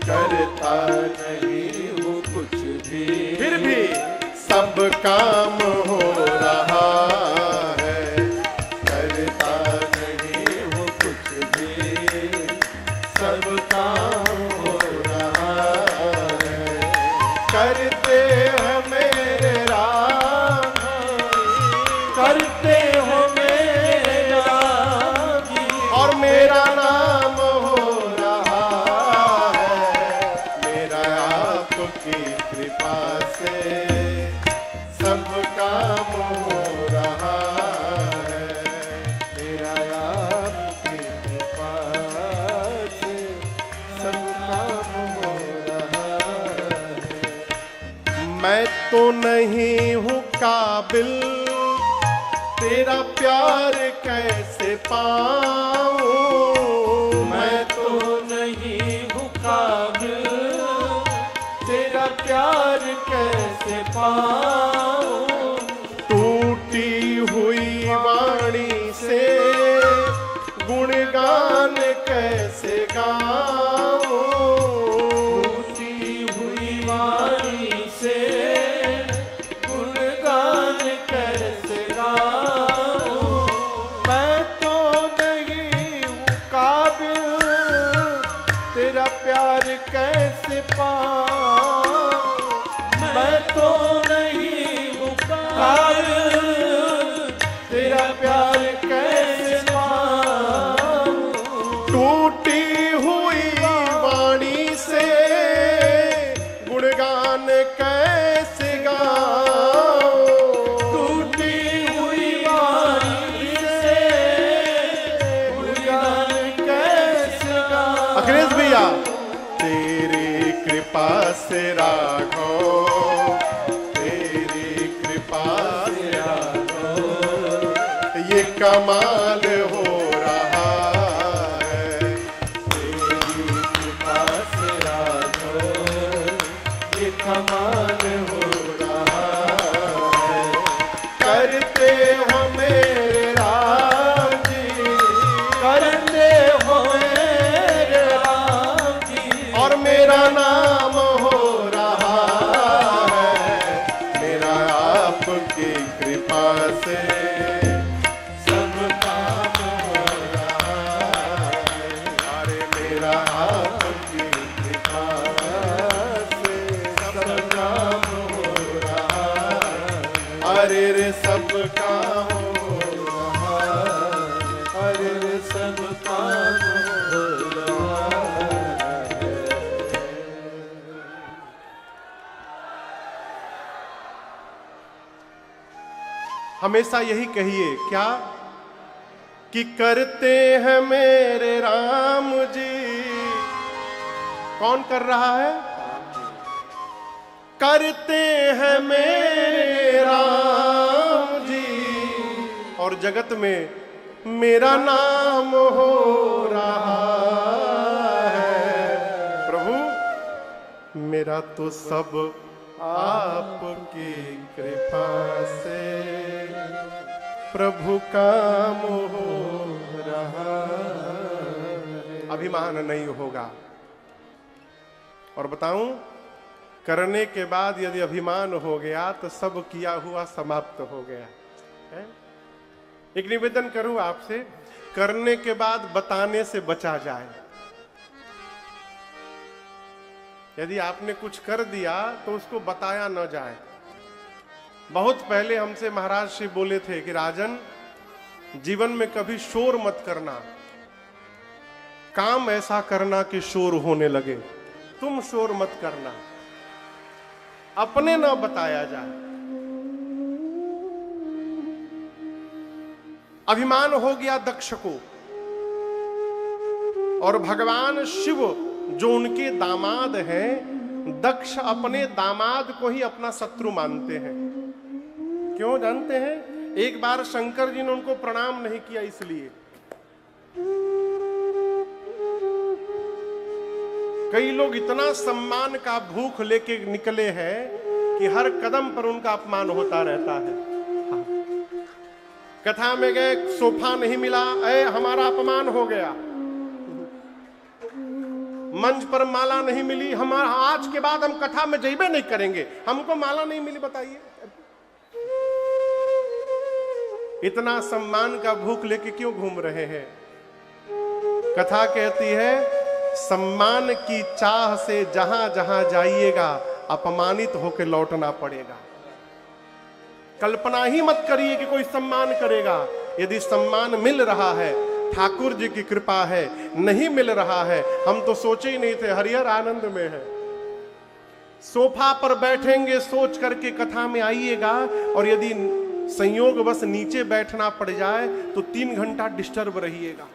Speaker 2: करता नहीं हूँ कुछ भी,
Speaker 1: फिर भी सब काम हो रहा है।
Speaker 2: करता नहीं हूँ कुछ भी, सब काम हो रहा है।
Speaker 1: करते हैं मेरे राम,
Speaker 2: करते हो मेरे राम जी,
Speaker 1: और मेरा नाम हो रहा है। मेरा आपकी कृपा से सब काम हो रहा है।
Speaker 2: मेरा आपकी कृपा से सब काम हो रहा है।
Speaker 1: मैं तो नहीं हूँ काबिल, तेरा प्यार कैसे पाऊं।
Speaker 2: मैं तो नहीं हूँ काबिल, तेरा प्यार कैसे पाऊं।
Speaker 1: टूटी हुई वाणी से गुणगान कैसे गाऊं।
Speaker 2: टूटी हुई वाणी से गुणगान कैसे गाऊं।
Speaker 1: मैं तो नहीं हूँ काबिल, तेरा प्यार कैसे पाऊं।
Speaker 2: मैं तो नहीं हूँ काबिल, तेरा प्यार कैसे पाऊं।
Speaker 1: टूटी हुई वाणी से गुणगान कैसे गाऊं।
Speaker 2: टूटी हुई वाणी से गुणगान कैसे गाऊं।
Speaker 1: अखिलेश भैया, तेरी कृपा से राघव, तेरी कृपा से ये कमाल हो रहा है।
Speaker 2: तेरी कृपा से राघव, ये कमाल हो रहा है।
Speaker 1: करते हो मेरे राम जी,
Speaker 2: करते हो मेरे राम जी,
Speaker 1: और मेरा नाम हो रहा है। मेरा आपकी कृपा से
Speaker 2: सब काम हो रहा है।
Speaker 1: अरे मेरा आपकी कृपा से
Speaker 2: सब काम हो रहा है।
Speaker 1: अरे रे सब काम हो रहा है।
Speaker 2: अरे रे सब काम हो रहा है।
Speaker 1: हमेशा यही कहिए क्या, कि करते हैं मेरे राम जी। कौन कर रहा है? करते हैं मेरे राम जी, और जगत में मेरा नाम हो रहा है। प्रभु मेरा तो सब आपकी कृपा से प्रभु काम हो रहा है। अभिमान नहीं होगा। और बताऊं, करने के बाद यदि अभिमान हो गया तो सब किया हुआ समाप्त हो गया है। एक निवेदन करूं आपसे, करने के बाद बताने से बचा जाए। यदि आपने कुछ कर दिया तो उसको बताया न जाए। बहुत पहले हमसे महाराज श्री बोले थे कि राजन, जीवन में कभी शोर मत करना, काम ऐसा करना कि शोर होने लगे। तुम शोर मत करना, अपने न बताया जाए। अभिमान हो गया दक्ष को, और भगवान शिव जो उनके दामाद हैं, दक्ष अपने दामाद को ही अपना शत्रु मानते हैं। क्यों जानते हैं? एक बार शंकर जी ने उनको प्रणाम नहीं किया, इसलिए। कई लोग इतना सम्मान का भूख लेके निकले हैं कि हर कदम पर उनका अपमान होता रहता है। कथा में गए, सोफा नहीं मिला, अरे हमारा अपमान हो गया। मंच पर माला नहीं मिली, हमारा आज के बाद हम कथा में जइबे नहीं करेंगे, हमको माला नहीं मिली। बताइए, इतना सम्मान का भूख लेके क्यों घूम रहे हैं? कथा कहती है सम्मान की चाह से जहां जहां जाइएगा अपमानित होकर लौटना पड़ेगा। कल्पना ही मत करिए कि कोई सम्मान करेगा। यदि सम्मान मिल रहा है ठाकुर जी की कृपा है, नहीं मिल रहा है हम तो सोचे ही नहीं थे, हरिहर आनंद में है। सोफा पर बैठेंगे सोच करके कथा में आइएगा, और यदि संयोग बस नीचे बैठना पड़ जाए तो 3 घंटा डिस्टर्ब रहिएगा।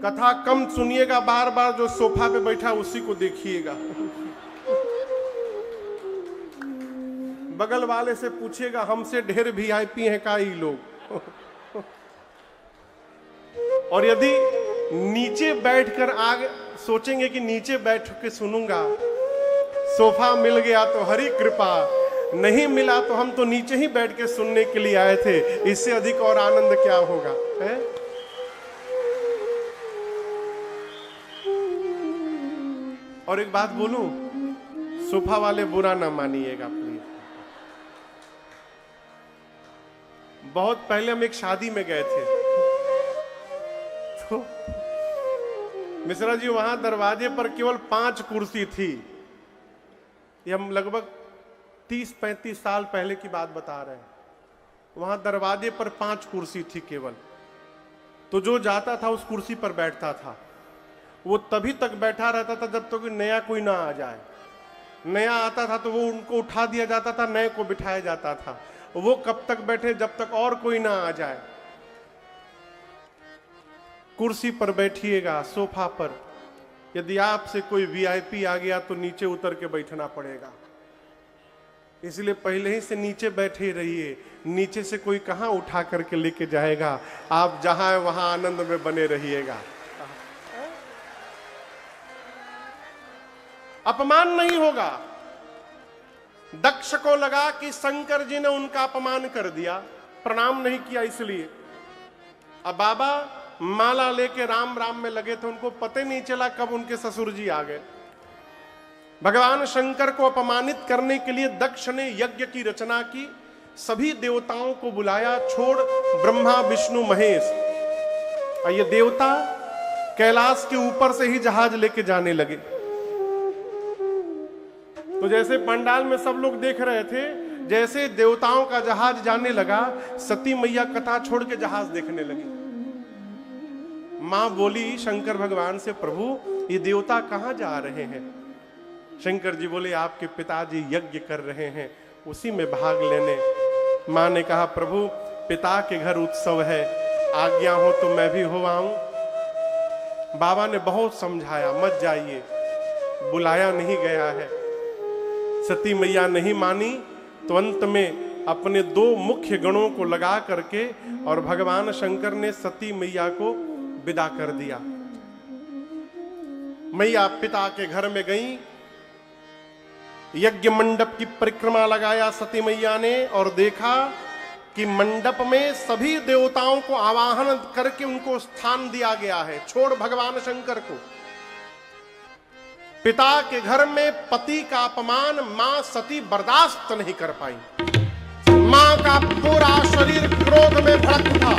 Speaker 1: कथा कम सुनिएगा, बार बार जो सोफा पे बैठा उसी को देखिएगा। बगल वाले से पूछिएगा हमसे ढेर वीआईपी हैं का ये लोग। और यदि नीचे बैठकर आगे सोचेंगे कि नीचे बैठ के सुनूंगा, सोफा मिल गया तो हरी कृपा, नहीं मिला तो हम तो नीचे ही बैठ के सुनने के लिए आए थे, इससे अधिक और आनंद क्या होगा है? और एक बात बोलूं, सोफा वाले बुरा ना मानिएगा प्लीज। बहुत पहले हम एक शादी में गए थे, तो मिश्रा जी वहां दरवाजे पर केवल 5 कुर्सी थी। ये हम लगभग 30-35 साल पहले की बात बता रहे हैं। वहां दरवाजे पर 5 कुर्सी थी केवल। तो जो जाता था उस कुर्सी पर बैठता था, वो तभी तक बैठा रहता था जब तक तो नया कोई ना आ जाए। नया आता था तो वो उनको उठा दिया जाता था, नए को बिठाया जाता था। वो कब तक बैठे जब तक और कोई ना आ जाए। कुर्सी पर बैठिएगा, सोफा पर। यदि आपसे कोई वीआईपी आ गया तो नीचे उतर के बैठना पड़ेगा, इसलिए पहले ही से नीचे बैठे रहिए। नीचे से कोई कहां उठा करके लेके जाएगा, आप जहां है वहां आनंद में बने रहिएगा। अपमान नहीं होगा। दक्ष को लगा कि शंकर जी ने उनका अपमान कर दिया, प्रणाम नहीं किया इसलिए। अब बाबा माला लेके राम राम में लगे थे, उनको पता नहीं चला कब उनके ससुर जी आ गए। भगवान शंकर को अपमानित करने के लिए दक्ष ने यज्ञ की रचना की, सभी देवताओं को बुलाया, छोड़ ब्रह्मा विष्णु महेश। और ये देवता कैलाश के ऊपर से ही जहाज लेके जाने लगे। तो जैसे पंडाल में सब लोग देख रहे थे, जैसे देवताओं का जहाज जाने लगा, सती मैया कथा छोड़ के जहाज देखने लगी। मां बोली शंकर भगवान से, प्रभु ये देवता कहां जा रहे हैं? शंकर जी बोले आपके पिताजी यज्ञ कर रहे हैं, उसी में भाग लेने। मां ने कहा प्रभु पिता के घर उत्सव है, आज्ञा हो तो मैं भी हो आऊं। बाबा ने बहुत समझाया मत जाइए, बुलाया नहीं गया है। सती मैया नहीं मानी तो अंत में अपने 2 मुख्य गणों को लगा करके और भगवान शंकर ने सती मैया को विदा कर दिया। मैया पिता के घर में गई, यज्ञ मंडप की परिक्रमा लगाया सती मैया ने, और देखा कि मंडप में सभी देवताओं को आवाहन करके उनको स्थान दिया गया है, छोड़ भगवान शंकर को। पिता के घर में पति का अपमान मां सती बर्दाश्त नहीं कर पाई। मां का पूरा शरीर क्रोध में भड़क था।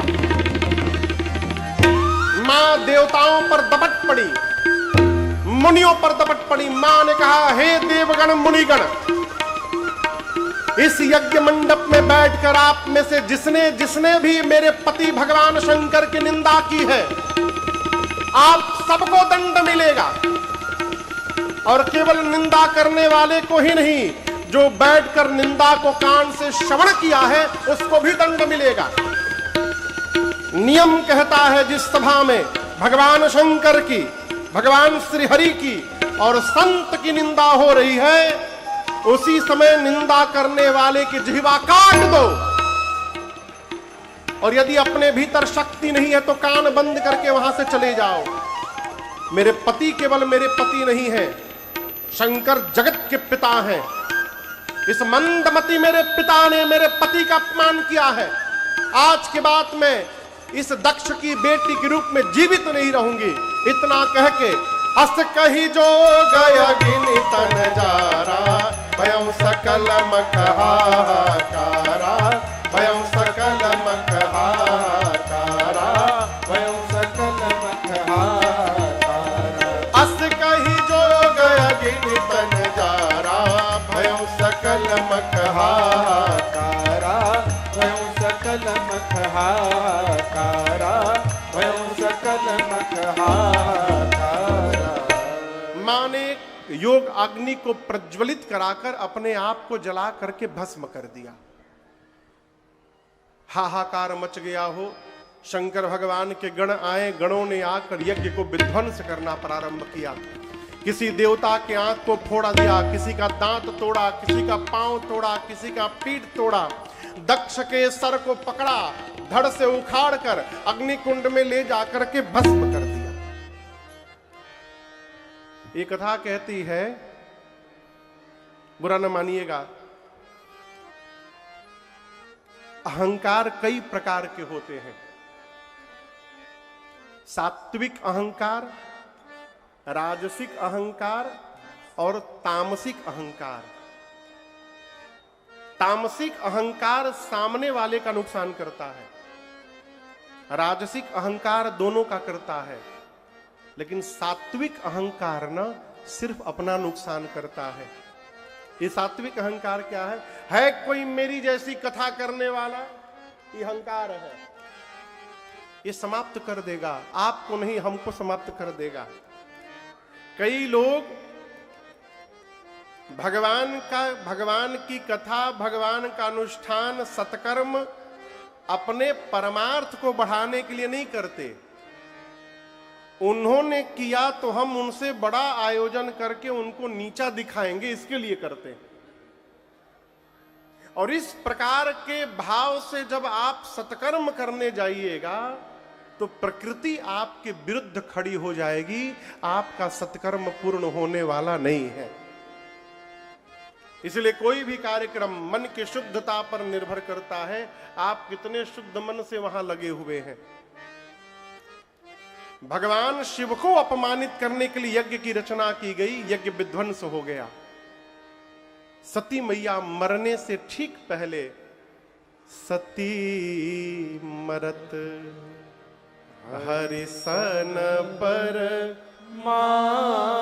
Speaker 1: मां देवताओं पर दपट पड़ी, मुनियों पर दपट पड़ी। मां ने कहा हे देवगण मुनिगण, इस यज्ञ मंडप में बैठकर आप में से जिसने जिसने भी मेरे पति भगवान शंकर की निंदा की है, आप सबको दंड मिलेगा। और केवल निंदा करने वाले को ही नहीं, जो बैठकर निंदा को कान से श्रवण किया है उसको भी दंड मिलेगा। नियम कहता है जिस सभा में भगवान शंकर की, भगवान श्री हरि की और संत की निंदा हो रही है, उसी समय निंदा करने वाले की जिह्वा काट दो। और यदि अपने भीतर शक्ति नहीं है तो कान बंद करके वहां से चले जाओ। मेरे पति केवल मेरे पति नहीं है, शंकर जगत के पिता हैं। इस मंदमती मेरे पिता ने मेरे पति का अपमान किया है, आज के बाद मैं इस दक्ष की बेटी के रूप में जीवित नहीं रहूंगी। इतना कह के अस कही जो गया गिनी तन जारा, भयं सकल मकहाकारा, भयं सकल मकहाकारा,
Speaker 2: भयं सकल मकहाकारा।
Speaker 1: अस कही जो गया गिनी तन जारा, भयं सकल मकहाकारा,
Speaker 2: भयं सकल मकहाकारा, भयं सकल मकहाकारा।
Speaker 1: मां ने योग अग्नि को प्रज्वलित कराकर अपने आप को जला करके भस्म कर दिया। हाहाकार मच गया हो। शंकर भगवान के गण आए, गणों ने आकर यज्ञ को विध्वंस करना प्रारंभ किया। किसी देवता के आंख को फोड़ा दिया, किसी का दांत तोड़ा, किसी का पांव तोड़ा, किसी का पीठ तोड़ा। दक्ष के सर को पकड़ा, धड़ से उखाड़ कर अग्निकुंड में ले जाकर के भस्म कर दिया। ये कथा कहती है, बुरा न मानिएगा, अहंकार कई प्रकार के होते हैं। सात्विक अहंकार, राजसिक अहंकार और तामसिक अहंकार। तामसिक अहंकार सामने वाले का नुकसान करता है, राजसिक अहंकार दोनों का करता है, लेकिन सात्विक अहंकार ना सिर्फ अपना नुकसान करता है। ये सात्विक अहंकार क्या है कोई मेरी जैसी कथा करने वाला, ये अहंकार है। ये समाप्त कर देगा, आपको नहीं हमको समाप्त कर देगा। कई लोग भगवान की कथा, भगवान का अनुष्ठान, सत्कर्म अपने परमार्थ को बढ़ाने के लिए नहीं करते। उन्होंने किया तो हम उनसे बड़ा आयोजन करके उनको नीचा दिखाएंगे, इसके लिए करते हैं। और इस प्रकार के भाव से जब आप सत्कर्म करने जाइएगा तो प्रकृति आपके विरुद्ध खड़ी हो जाएगी, आपका सत्कर्म पूर्ण होने वाला नहीं है। इसलिए कोई भी कार्यक्रम मन की शुद्धता पर निर्भर करता है, आप कितने शुद्ध मन से वहां लगे हुए हैं। भगवान शिव को अपमानित करने के लिए यज्ञ की रचना की गई, यज्ञ विध्वंस हो गया। सती मैया मरने से ठीक पहले सती मरत हरिसन पर
Speaker 2: मांगा,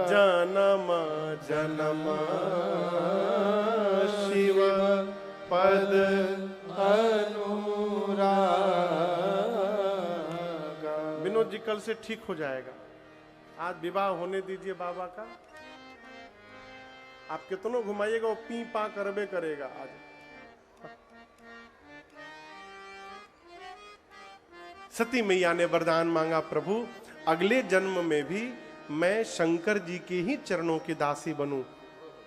Speaker 1: जन्म जन्म शिव पद
Speaker 2: अनुरागा।
Speaker 1: विनोद जी कल से ठीक हो जाएगा। आज विवाह होने दीजिए बाबा का। आप कितनों घुमाइएगा वो पी पा करबे करेगा। आज सती मैया ने वरदान मांगा, प्रभु अगले जन्म में भी मैं शंकर जी के ही चरणों की दासी बनूं।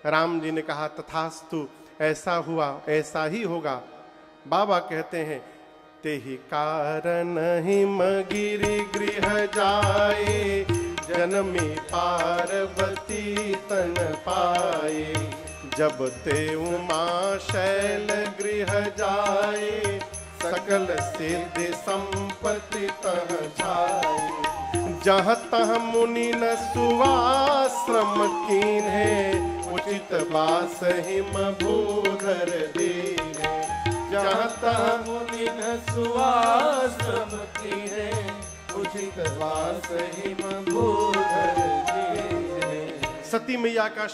Speaker 1: राम जी ने कहा तथास्तु, ऐसा हुआ, ऐसा ही होगा। बाबा कहते हैं, ते ही कारण हिम गिरि गृह जाए, जनमी पार्वती तन पाए। जब ते उमा शैल गृह जाए, सकल सिद्धि संपत्ति तह जाए। जहाँ तह मुनि न सुवाश्रम कीन्हे, उचित बास हिम भूधर दीन्हे। जहाँ तह
Speaker 2: मुनि न सुवाश्रम कीन्हे, उचित बास हिम भूधर दीन्हे।
Speaker 1: सती मैया का